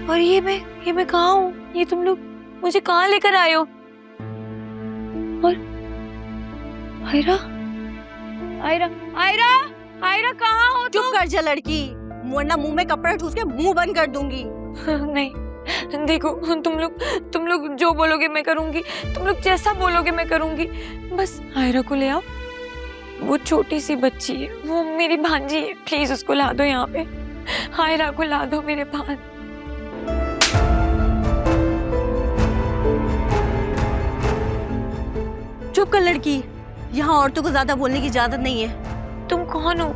और ये मैं कहाँ हूँ? ये तुम लोग मुझे कहाँ लेकर आए हो? और आयरा आयरा आयरा आयरा कहाँ हो तुम? चुप कर जा लड़की, वरना मुंह में कपड़ा ठूस के मुंह बंद कर दूंगी। नहीं, देखो तुम लोग जो बोलोगे मैं करूंगी, तुम लोग जैसा बोलोगे मैं करूंगी। बस आयरा को ले आओ, वो छोटी सी बच्ची है, वो मेरी भांजी है, प्लीज उसको ला दो यहाँ पे। आयरा को ला दो मेरे पास। चुप कर लड़की, यहाँ औरतों को ज्यादा बोलने की इजाजत नहीं है। तुम कौन हो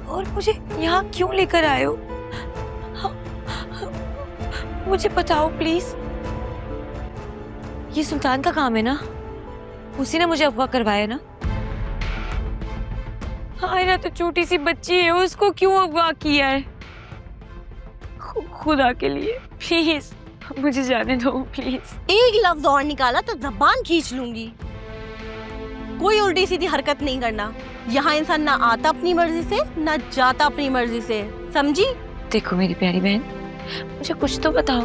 और मुझे यहाँ क्यों लेकर आए हो? मुझे बताओ प्लीज। ये सुल्तान का काम है ना? उसी ने मुझे अगवा करवाया ना? आयरा तो छोटी सी बच्ची है, उसको क्यों अगवा किया है? खुदा के लिए प्लीज मुझे जाने दो प्लीज। एक लफ्ज और निकाला तो जबान खींच लूंगी। कोई उल्टी सीधी हरकत नहीं करना। यहाँ इंसान ना आता अपनी मर्जी से, ना जाता अपनी मर्जी से, समझी? देखो मेरी प्यारी बहन, मुझे कुछ तो बताओ,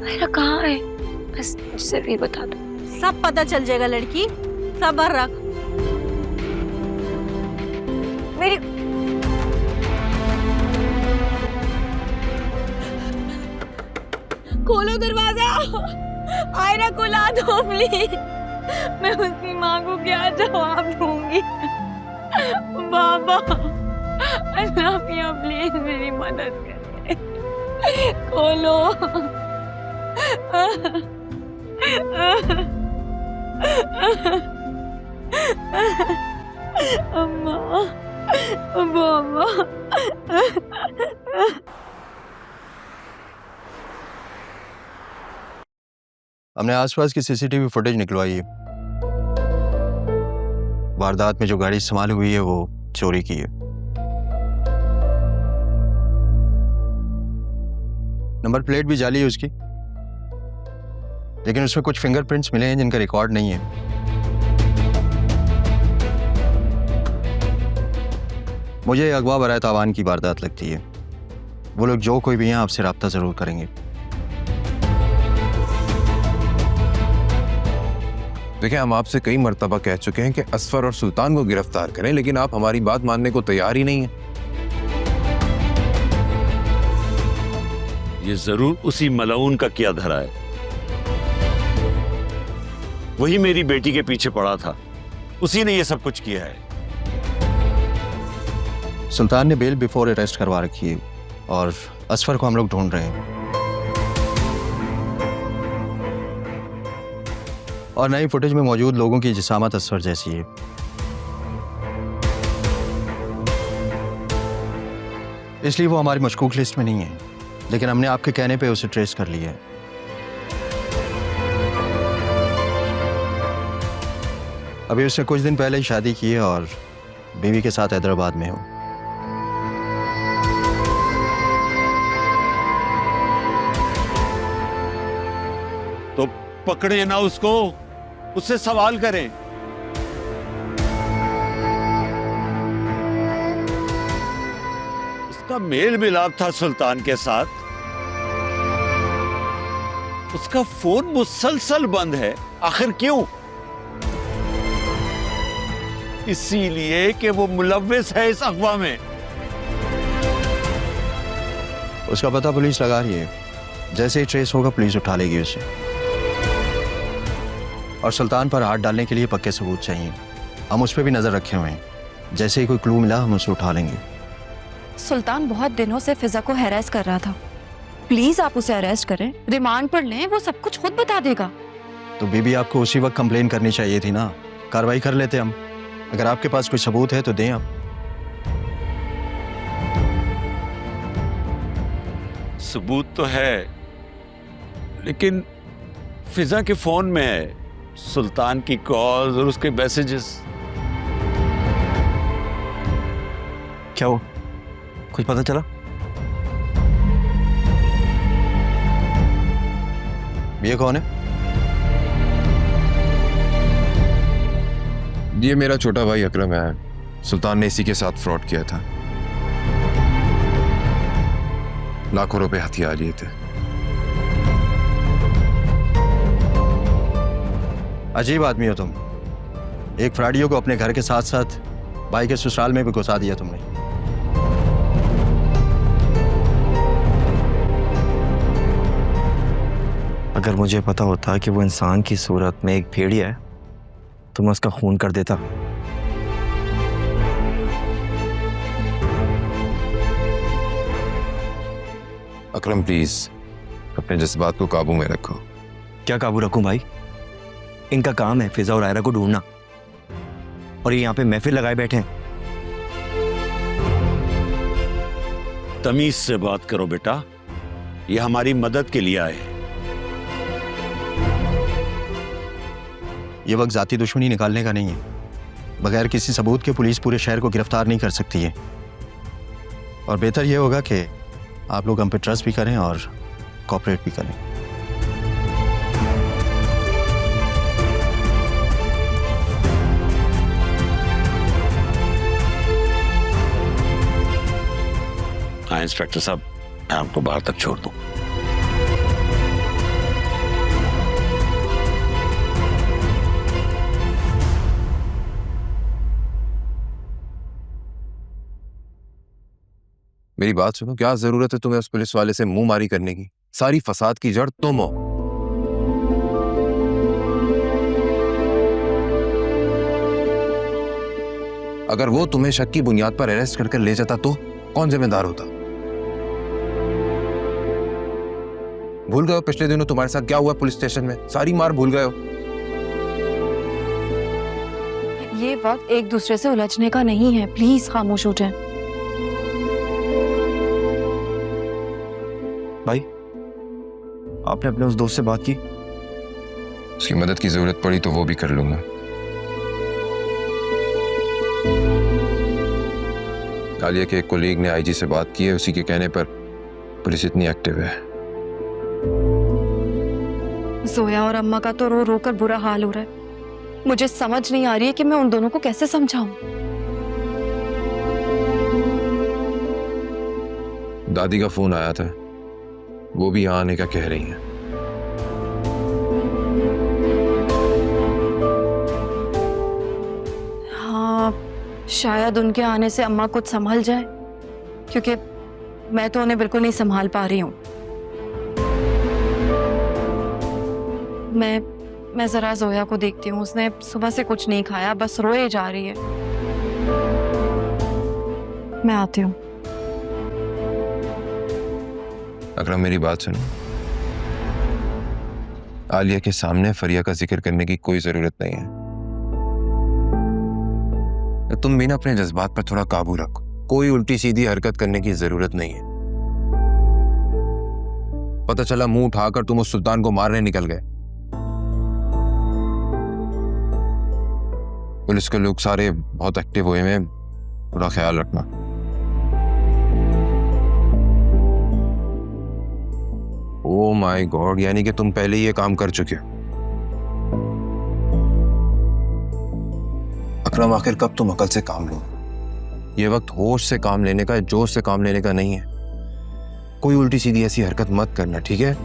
आयरा कहाँ है? बस मुझे सिर्फ ये बता दो। सब पता चल जाएगा लड़की, सब्र रख। मेरी खोलो दरवाजा, आयरा को ला दो प्लीज। मैं उसकी माँ को क्या जवाब दूंगी? बाबा अल्लाह मियां प्लीज मेरी मदद करें, खोलो। अम्मा, बाबा। हमने आसपास की सीसीटीवी फुटेज निकलवाई है। वारदात में जो गाड़ी इस्तेमाल हुई है वो चोरी की है। नंबर प्लेट भी जाली है उसकी, लेकिन उसमें कुछ फिंगरप्रिंट्स मिले हैं जिनका रिकॉर्ड नहीं है। मुझे अगवा बराए तावान की वारदात लगती है। वो लोग जो कोई भी हैं आपसे राब्ता जरूर करेंगे। देखिए, हम आपसे कई मर्तबा कह चुके हैं कि असफर और सुल्तान को गिरफ्तार करें, लेकिन आप हमारी बात मानने को तैयार ही नहीं हैं। ये जरूर उसी मलाउन का किया धरा है। वही मेरी बेटी के पीछे पड़ा था, उसी ने ये सब कुछ किया है। सुल्तान ने बेल बिफोर अरेस्ट करवा रखी है और असफर को हम लोग ढूंढ रहे हैं। और नई फुटेज में मौजूद लोगों की जिसामत असफर जैसी है। इसलिए वो हमारी मशकूक लिस्ट में नहीं है, लेकिन हमने आपके कहने पे उसे ट्रेस कर लिया है। अभी उसने कुछ दिन पहले ही शादी की है और बीवी के साथ हैदराबाद में हो। तो पकड़े ना उसको, उससे सवाल करें। उसका मेल मिलाप था सुल्तान के साथ, उसका फोन मुसलसल बंद है। आखिर क्यों? इसीलिए कि वो मुलव्विस है इस अगवा में। उसका पता पुलिस लगा रही है। जैसे ही ट्रेस होगा पुलिस उठा लेगी उसे। और सुल्तान पर हाथ डालने के लिए पक्के सबूत चाहिए। हम उस पर भी नजर रखे हुए हैं। जैसे ही कोई क्लू मिला हम उसे उठा लेंगे। सुल्तान बहुत दिनों से फिजा को हैरेस कर रहा था। प्लीज आप उसे अरेस्ट करें, रिमांड पर लें, वो सब कुछ खुद बता देगा। तो बीबी आपको उसी वक्त कंप्लेन करनी चाहिए थी ना। कार्रवाई कर लेते हम। अगर आपके पास कोई सबूत है तो दें आप। सबूत तो है, लेकिन फिजा के फोन में है सुल्तान की कॉल्स और उसके मैसेजेस। क्या हो, कुछ पता चला? ये कौन है? ये मेरा छोटा भाई अकरम है। सुल्तान ने इसी के साथ फ्रॉड किया था। लाखों रुपए हथियार लिए थे। अजीब आदमी हो तुम। एक फ्राडियो को अपने घर के साथ साथ भाई के ससुराल में भी घुसा दिया तुमने। अगर मुझे पता होता कि वो इंसान की सूरत में एक भेड़िया है तो मैं उसका खून कर देता। अकरम प्लीज अपने जज्बात को काबू में रखो। क्या काबू रखूं भाई? इनका काम है फिजा और आयरा को ढूंढना, और ये यहाँ पे महफिल लगाए बैठे हैं। तमीज से बात करो बेटा, ये हमारी मदद के लिए आए हैं। ये वक्त जाती दुश्मनी निकालने का नहीं है। बगैर किसी सबूत के पुलिस पूरे शहर को गिरफ्तार नहीं कर सकती है। और बेहतर ये होगा कि आप लोग हम पे ट्रस्ट भी करें और कोऑपरेट भी करें। हाँ इंस्पेक्टर साहब, मैं आपको बाहर तक छोड़ दूं। मेरी बात सुनो, क्या जरूरत है तुम्हें उस पुलिस वाले से मुंह मारी करने की? सारी फसाद की जड़ तुम हो। अगर वो तुम्हें शक की बुनियाद पर अरेस्ट करके ले जाता तो कौन जिम्मेदार होता? भूल गए हो पिछले दिनों तुम्हारे साथ क्या हुआ पुलिस स्टेशन में? सारी मार भूल गए हो? ये वक्त एक दूसरे से उलझने का नहीं है, प्लीज खामोश हो जाएं। भाई आपने अपने उस दोस्त से बात की? उसकी मदद की जरूरत पड़ी तो वो भी कर लूंगा। आलिया के एक कोलीग ने आईजी से बात की है, उसी के कहने पर पुलिस इतनी एक्टिव है। जोया और अम्मा का तो रो रो कर बुरा हाल हो रहा है। मुझे समझ नहीं आ रही है कि मैं उन दोनों को कैसे समझाऊं। दादी का फोन आया था, वो भी यहाँ आने का कह रही हैं। हाँ, शायद उनके आने से अम्मा कुछ संभल जाए, क्योंकि मैं तो उन्हें बिल्कुल नहीं संभाल पा रही हूँ। मैं जरा जोया को देखती हूँ। उसने सुबह से कुछ नहीं खाया, बस रोए जा रही है। मैं आती हूँ। अकरम मेरी बात सुनो, आलिया के सामने फरिया का जिक्र करने की कोई जरूरत नहीं है। तुम भी ना अपने जज्बात पर थोड़ा काबू रखो। कोई उल्टी सीधी हरकत करने की जरूरत नहीं है। पता चला मुंह उठाकर तुम उस सुल्तान को मारने निकल गए। पुलिस के लोग सारे बहुत एक्टिव हुए हैं, थोड़ा ख्याल रखना। ओह माय गॉड, यानी कि तुम पहले ही ये काम कर चुके हो। अकरम आखिर कब तुम अकल से काम लो? ये वक्त होश से काम लेने का, जोश से काम लेने का नहीं है। कोई उल्टी सीधी ऐसी हरकत मत करना, ठीक है?